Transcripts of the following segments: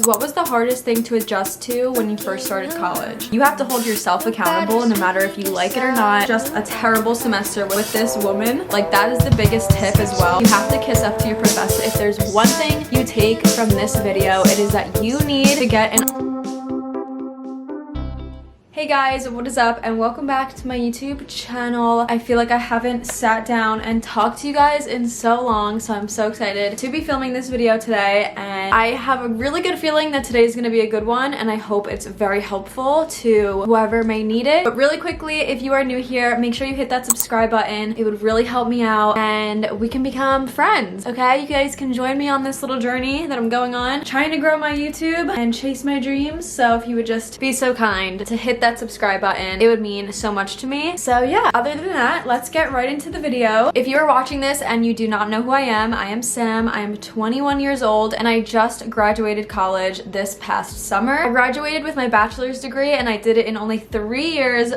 What was the hardest thing to adjust to when you first started college? You have to hold yourself accountable no matter if you like it or not. Just a terrible semester with this woman. Like, that is the biggest tip as well. You have to kiss up to your professor. If there's one thing you take from this video, it is that you need to get an... Hey guys, what is up and welcome back to my YouTube channel. I feel like I haven't sat down and talked to you guys in so long, so I'm so excited to be filming this video today, and I have a really good feeling that today is going to be a good one, and I hope it's very helpful to whoever may need it. But really quickly, if you are new here, make sure you hit that subscribe button. It would really help me out and we can become friends, okay? You guys can join me on this little journey that I'm going on, trying to grow my YouTube and chase my dreams. So if you would just be so kind to hit that subscribe button, it would mean so much to me. So yeah, other than that, let's get right into the video. If you are watching this and you do not know who I am Sim. I am 21 years old and I just graduated college this past summer. I graduated with my bachelor's degree and I did it in only 3 years,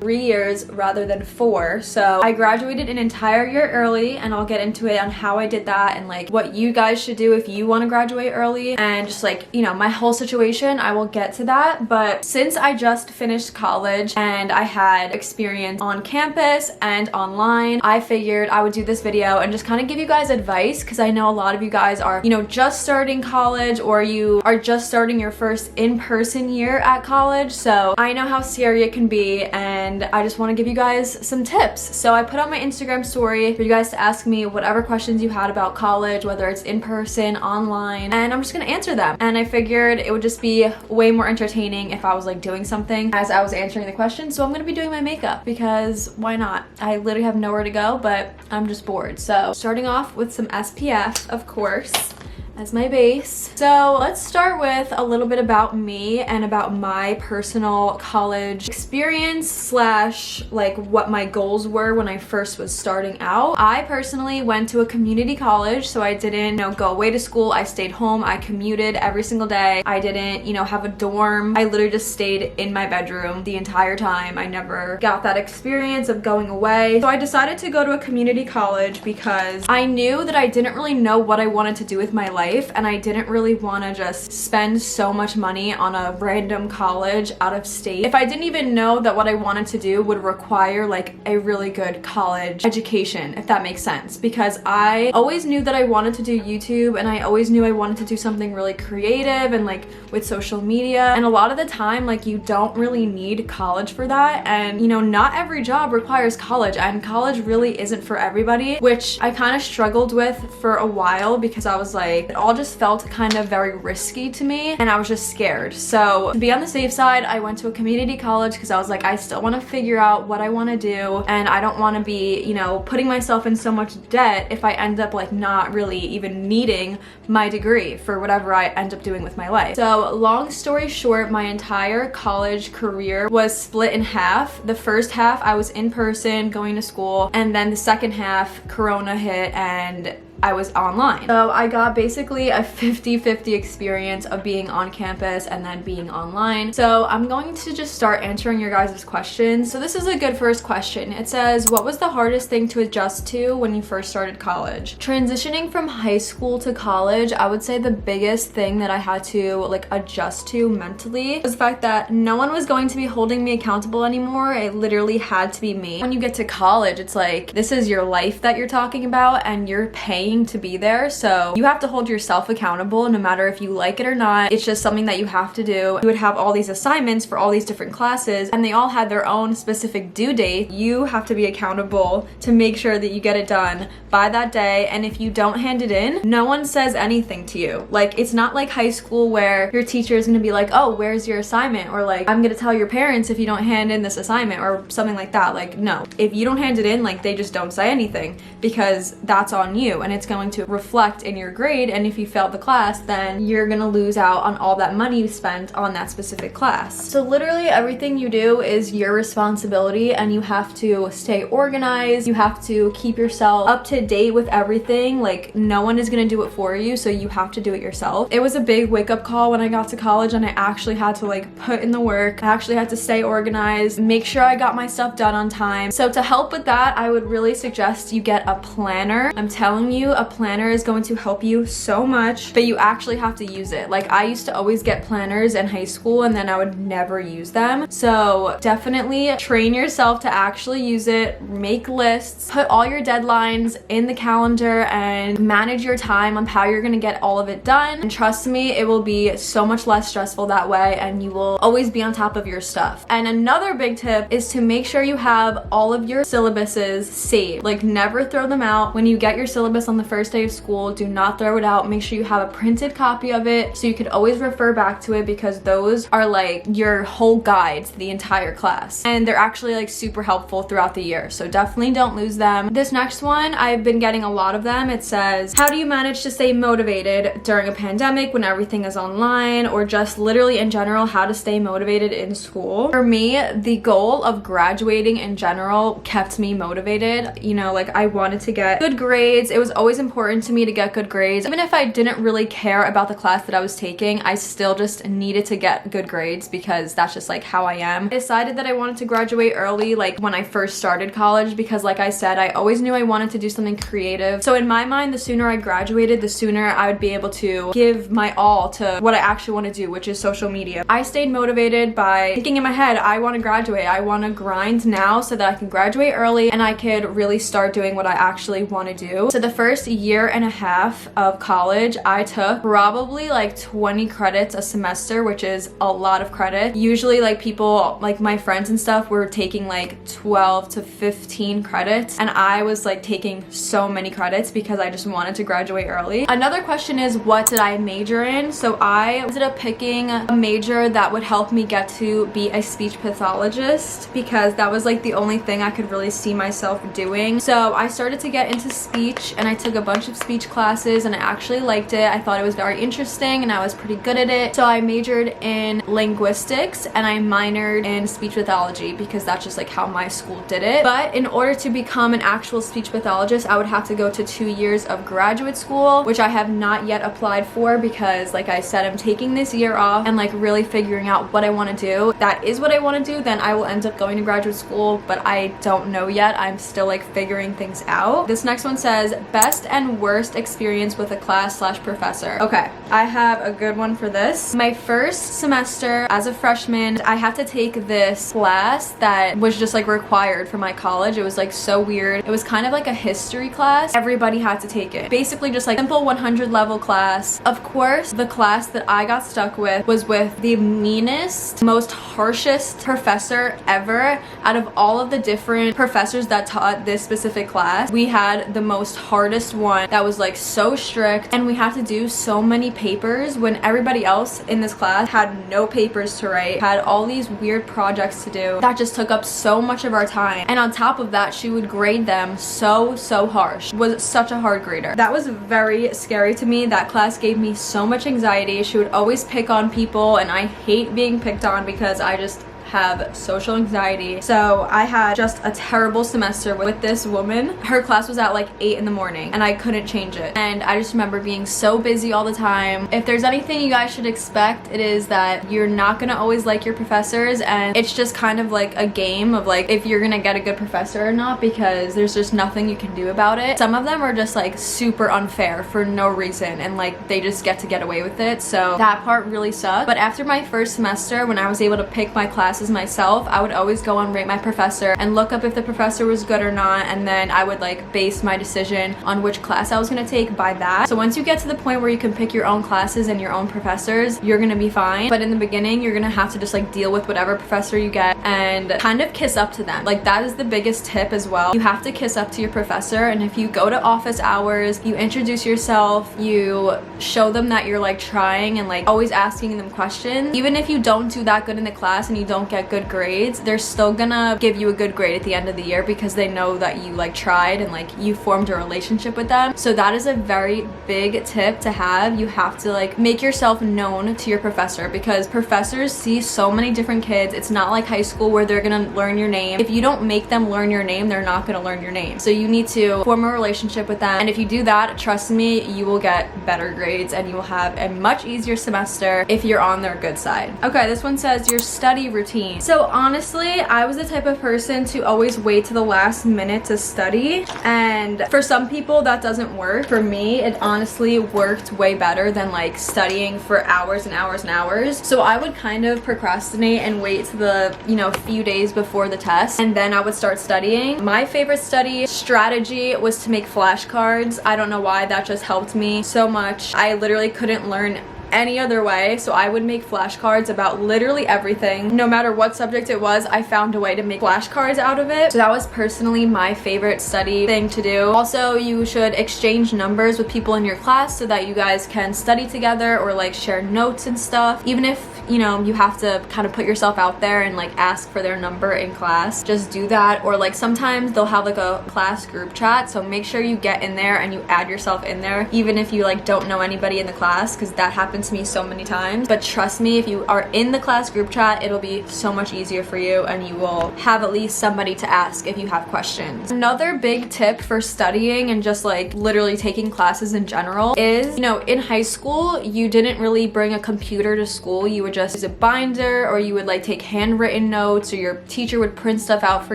3 years rather than 4. So I graduated an entire year early, and I'll get into it on how I did that and like what you guys should do if you want to graduate early and just like, you know, my whole situation. I will get to that. But since I just finished college and I had experience on campus and online, I figured I would do this video and just kind of give you guys advice, because I know a lot of you guys are, you know, just starting college or you are just starting your first in-person year at college. So I know how scary it can be, and I just want to give you guys some tips. So I put on my Instagram story for you guys to ask me whatever questions you had about college, whether it's in person, online, and I'm just gonna answer them. And I figured it would just be way more entertaining if I was like doing something as I was answering the questions. So I'm gonna be doing my makeup because why not? I literally have nowhere to go, but I'm just bored. So starting off with some SPF, of course, as my base. So let's start with a little bit about me and about my personal college experience slash like what my goals were when I first was starting out. I personally went to a community college, so I didn't, you know, go away to school. I stayed home. I commuted every single day. I didn't, you know, have a dorm. I literally just stayed in my bedroom the entire time. I never got that experience of going away. So I decided to go to a community college because I knew that I didn't really know what I wanted to do with my life, and I didn't really want to just spend so much money on a random college out of state if I didn't even know that what I wanted to do would require like a really good college education, if that makes sense. Because I always knew that I wanted to do YouTube, and I always knew I wanted to do something really creative and like with social media, and a lot of the time like you don't really need college for that, and you know, not every job requires college, and college really isn't for everybody, which I kind of struggled with for a while because I was like, it all just felt kind of very risky to me and I was just scared. So to be on the safe side, I went to a community college because I was like, I still want to figure out what I want to do, and I don't want to be, you know, putting myself in so much debt if I end up like not really even needing my degree for whatever I end up doing with my life. So long story short, my entire college career was split in half. The first half I was in person going to school, and then the second half Corona hit and I was online. So I got basically a 50-50 experience of being on campus and then being online. So I'm going to just start answering your guys' questions. So this is a good first question. It says, what was the hardest thing to adjust to when you first started college? Transitioning from high school to college, I would say the biggest thing that I had to like adjust to mentally was the fact that no one was going to be holding me accountable anymore. It literally had to be me. When you get to college, it's like, this is your life that you're talking about and you're paying to be there, so you have to hold yourself accountable no matter if you like it or not. It's just something that you have to do. You would have all these assignments for all these different classes, and they all had their own specific due date. You have to be accountable to make sure that you get it done by that day, and if you don't hand it in, no one says anything to you. Like, it's not like high school where your teacher is gonna be like, oh, where's your assignment? Or like, I'm gonna tell your parents if you don't hand in this assignment or something like that. Like, no. If you don't hand it in, like, they just don't say anything because that's on you, and it's going to reflect in your grade, and if you failed the class, then you're gonna lose out on all that money you spent on that specific class. So literally everything you do is your responsibility, and you have to stay organized. You have to keep yourself up to date with everything. Like, no one is gonna do it for you, so you have to do it yourself. It was a big wake-up call when I got to college, and I actually had to like put in the work. I actually had to stay organized, make sure I got my stuff done on time. So to help with that, I would really suggest you get a planner. I'm telling you, you, a planner is going to help you so much, but you actually have to use it. Like, I used to always get planners in high school and then I would never use them. So definitely train yourself to actually use it, make lists, put all your deadlines in the calendar, and manage your time on how you're gonna get all of it done. And trust me, it will be so much less stressful that way, and you will always be on top of your stuff. And another big tip is to make sure you have all of your syllabuses saved. Like, never throw them out. When you get your syllabus on the first day of school, do not throw it out. Make sure you have a printed copy of it so you could always refer back to it, because those are like your whole guide to the entire class, and they're actually like super helpful throughout the year. So definitely don't lose them. This next one, I've been getting a lot of them. It says, how do you manage to stay motivated during a pandemic when everything is online, or just literally in general, how to stay motivated in school? For me, the goal of graduating in general kept me motivated. You know, like, I wanted to get good grades. It was always important to me to get good grades. Even if I didn't really care about the class that I was taking, I still just needed to get good grades because that's just like how I am. I decided that I wanted to graduate early, like when I first started college, because like I said, I always knew I wanted to do something creative. So in my mind, the sooner I graduated, the sooner I would be able to give my all to what I actually want to do, which is social media. I stayed motivated by thinking in my head, I want to graduate. I want to grind now so that I can graduate early and I could really start doing what I actually want to do. So the first year and a half of college, I took probably like 20 credits a semester, which is a lot of credit. Usually like people, like my friends and stuff, were taking like 12 to 15 credits, and I was like taking so many credits because I just wanted to graduate early. Another question is, what did I major in? So I ended up picking a major that would help me get to be a speech pathologist, because that was like the only thing I could really see myself doing. So I started to get into speech and I took a bunch of speech classes and I actually liked it. I thought it was very interesting and I was pretty good at it. So I majored in linguistics and I minored in speech pathology because that's just like how my school did it. But in order to become an actual speech pathologist, I would have to go to 2 years of graduate school, which I have not yet applied for because, like I said, I'm taking this year off and like really figuring out what I want to do. That is what I want to do, then I will end up going to graduate school, but I don't know yet. I'm still like figuring things out. This next one says, best and worst experience with a class/professor. Okay, I have a good one for this. My first semester as a freshman, I had to take this class that was just like required for my college. It was like so weird. It was kind of like a history class. Everybody had to take it. Basically just like simple 100 level class. Of course, the class that I got stuck with was with the meanest, most harshest professor ever. Out of all of the different professors that taught this specific class, we had the most hardest one that was like so strict, and we had to do so many papers when everybody else in this class had no papers to write, had all these weird projects to do that just took up so much of our time. And on top of that, she would grade them so harsh. Was such a hard grader. That was very scary to me. That class gave me so much anxiety. She would always pick on people, and I hate being picked on because I just have social anxiety. So I had just a terrible semester with this woman. Her class was at like 8 in the morning and I couldn't change it. And I just remember being so busy all the time. If there's anything you guys should expect, it is that you're not gonna always like your professors, and it's just kind of like a game of like if you're gonna get a good professor or not, because there's just nothing you can do about it. Some of them are just like super unfair for no reason, and like they just get away with it. So that part really sucked. But after my first semester, when I was able to pick my classes myself, I would always go on Rate My Professor and look up if the professor was good or not, and then I would like base my decision on which class I was gonna take by that. So once you get to the point where you can pick your own classes and your own professors, you're gonna be fine. But in the beginning, you're gonna have to just like deal with whatever professor you get and kind of kiss up to them. Like, that is the biggest tip as well. You have to kiss up to your professor, and if you go to office hours, you introduce yourself, you show them that you're like trying and like always asking them questions. Even if you don't do that good in the class and you don't get good grades, they're still gonna give you a good grade at the end of the year because they know that you like tried and like you formed a relationship with them. So that is a very big tip to have. You have to like make yourself known to your professor, because professors see so many different kids. It's not like high school where they're gonna learn your name. If you don't make them learn your name, they're not gonna learn your name. So you need to form a relationship with them, and if you do that, trust me, you will get better grades and you will have a much easier semester if you're on their good side. Okay, this one says your study routine quarantine. So honestly, I was the type of person to always wait to the last minute to study, and for some people that doesn't work. For me, it honestly worked way better than like studying for hours and hours and hours. So I would kind of procrastinate and wait to the, you know, few days before the test, and then I would start studying. My favorite study strategy was to make flashcards. I don't know why, that just helped me so much. I literally couldn't learn any other way, so I would make flashcards about literally everything. No matter what subject it was, I found a way to make flashcards out of it. So that was personally my favorite study thing to do. Also, you should exchange numbers with people in your class so that you guys can study together or like share notes and stuff. Even if, you know, you have to kind of put yourself out there and like ask for their number in class, just do that. Or like sometimes they'll have like a class group chat, so make sure you get in there and you add yourself in there, even if you like don't know anybody in the class, because that happens to me so many times. But trust me, if you are in the class group chat, it'll be so much easier for you and you will have at least somebody to ask if you have questions. Another big tip for studying and just like literally taking classes in general is, you know, in high school you didn't really bring a computer to school. You would just use a binder, or you would like take handwritten notes, or your teacher would print stuff out for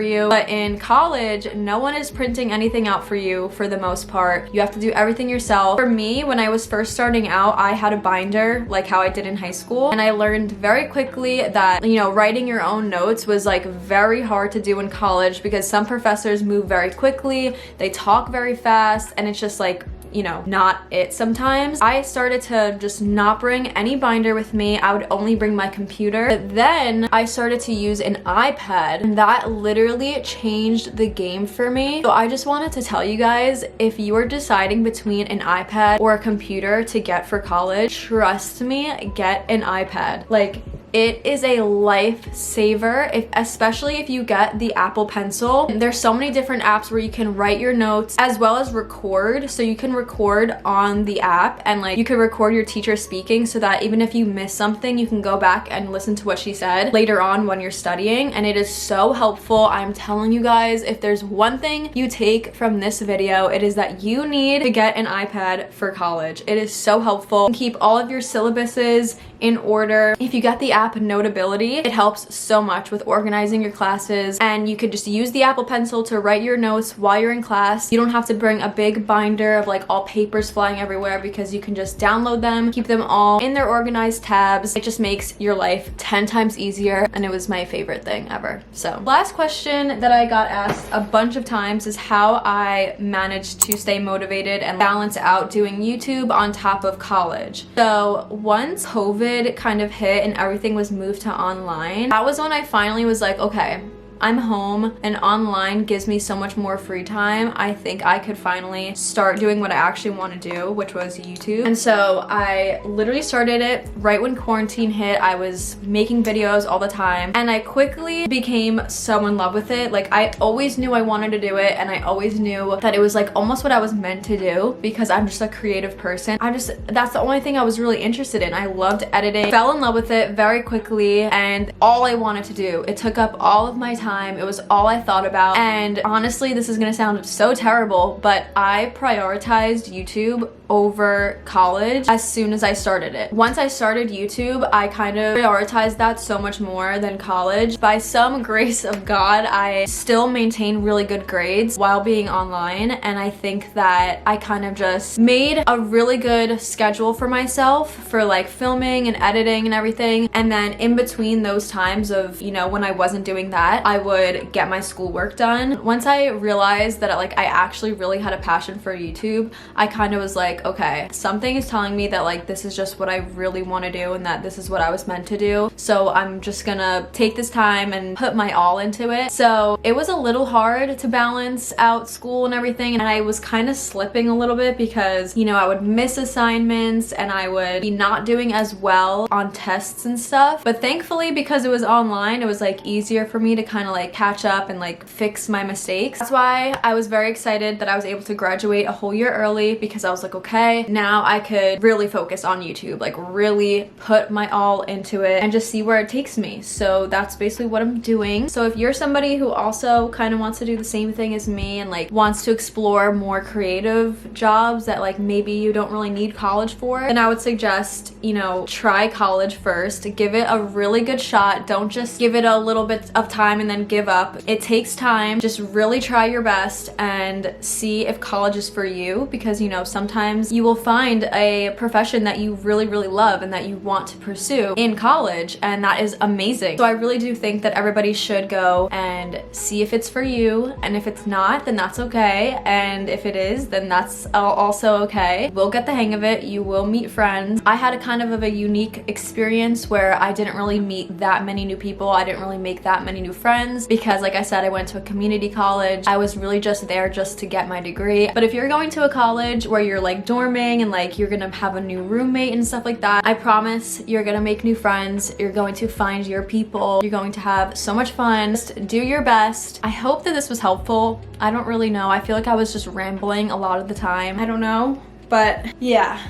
you. But in college, no one is printing anything out for you for the most part. You have to do everything yourself. For me, when I was first starting out, I had a binder like how I did in high school, and I learned very quickly that, you know, writing your own notes was like very hard to do in college because some professors move very quickly, they talk very fast, and it's just like, you know, not it sometimes. I started to just not bring any binder with me. I would only bring my computer. But then I started to use an iPad, and that literally changed the game for me. So I just wanted to tell you guys, if you are deciding between an iPad or a computer to get for college, trust me, get an iPad. Like, it is a lifesaver, especially if you get the Apple Pencil. There's so many different apps where you can write your notes as well as record. So you can record on the app, and like you can record your teacher speaking so that even if you miss something, you can go back and listen to what she said later on when you're studying. And it is so helpful. I'm telling you guys, if there's one thing you take from this video, it is that you need to get an iPad for college. It is so helpful. You can keep all of your syllabuses in order. If you get the app Notability, it helps so much with organizing your classes, and you could just use the Apple Pencil to write your notes while you're in class. You don't have to bring a big binder of like all papers flying everywhere, because you can just download them, keep them all in their organized tabs. It just makes your life 10 times easier, and it was my favorite thing ever. So last question that I got asked a bunch of times is how I managed to stay motivated and balance out doing YouTube on top of college. So once COVID kind of hit and everything was moved to online, that was when I finally was like, okay, I'm home and online gives me so much more free time. I think I could finally start doing what I actually want to do, which was YouTube. And so I literally started it right when quarantine hit. I was making videos all the time, and I quickly became so in love with it. Like, I always knew I wanted to do it, and I always knew that it was like almost what I was meant to do, because I'm just a creative person. That's the only thing I was really interested in. I loved editing, fell in love with it very quickly, and all I wanted to do. It took up all of my time. It was all I thought about. And honestly, this is gonna sound so terrible, but I prioritized YouTube over college as soon as I started it. Once I started YouTube, I kind of prioritized that so much more than college. By some grace of God, I still maintain really good grades while being online, and I think that I kind of just made a really good schedule for myself for like filming and editing and everything. And then in between those times of, you know, when I wasn't doing that, I would get my schoolwork done. Once I realized that like I actually really had a passion for YouTube, I kind of was like, okay, something is telling me that like this is just what I really want to do, and that this is what I was meant to do. So I'm just gonna take this time and put my all into it. So it was a little hard to balance out school and everything, and I was kind of slipping a little bit because, you know, I would miss assignments and I would be not doing as well on tests and stuff. But thankfully, because it was online, it was like easier for me to kind of like catch up and like fix my mistakes. That's why I was very excited that I was able to graduate a whole year early, because I was like, okay, okay. Now I could really focus on YouTube, like really put my all into it and just see where it takes me. So that's basically what I'm doing. So if you're somebody who also kind of wants to do the same thing as me and like wants to explore more creative jobs that like maybe you don't really need college for, then I would suggest, you know, try college first. Give it a really good shot. Don't just give it a little bit of time and then give up. It takes time. Just really try your best and see if college is for you, because you know, sometimes you will find a profession that you really love and that you want to pursue in college, and that is amazing. So I really do think that everybody should go and see if it's for you, and if it's not, then that's okay, and if it is, then that's also okay. We'll get the hang of it. You will meet friends. I had a kind of a unique experience where I didn't really meet that many new people. I didn't really make that many new friends because, like I said, I went to a community college. I was really just there just to get my degree. But if you're going to a college where you're like dorming and like you're gonna have a new roommate and stuff like that, I promise you're gonna make new friends. You're going to find your people. You're going to have so much fun. Just do your best. I hope that this was helpful. I don't really know. I feel like I was just rambling a lot of the time. I don't know, but yeah.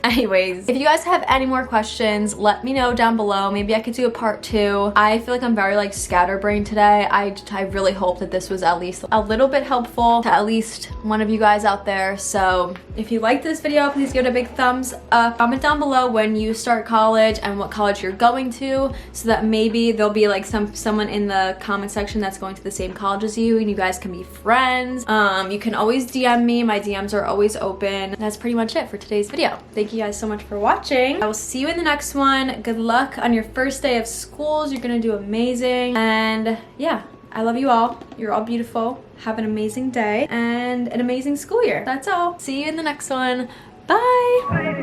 Anyways, if you guys have any more questions, let me know down below. Maybe I could do a part 2. I feel like I'm very like scatterbrained today. I really hope that this was at least a little bit helpful to at least one of you guys out there. So if you liked this video, please give it a big thumbs up. Comment down below when you start college and what college you're going to, so that maybe there'll be like someone in the comment section that's going to the same college as you and you guys can be friends. You can always DM me. My DMs are always open. That's pretty much it for today's video. Thank you guys so much for watching. I will see you in the next one. Good luck on your first day of schools. You're gonna do amazing. And yeah, I love you all. You're all beautiful. Have an amazing day and an amazing school year. That's all. See you in the next one. Bye.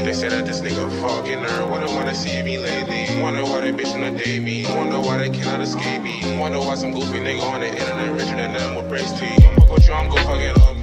They said that this nigga fucking her. Wanna see me lately. Wonder why they bitch wanna date me. Wonder why they cannot escape me. Wonder why some goofy nigga on the internet richer than them with brace teeth.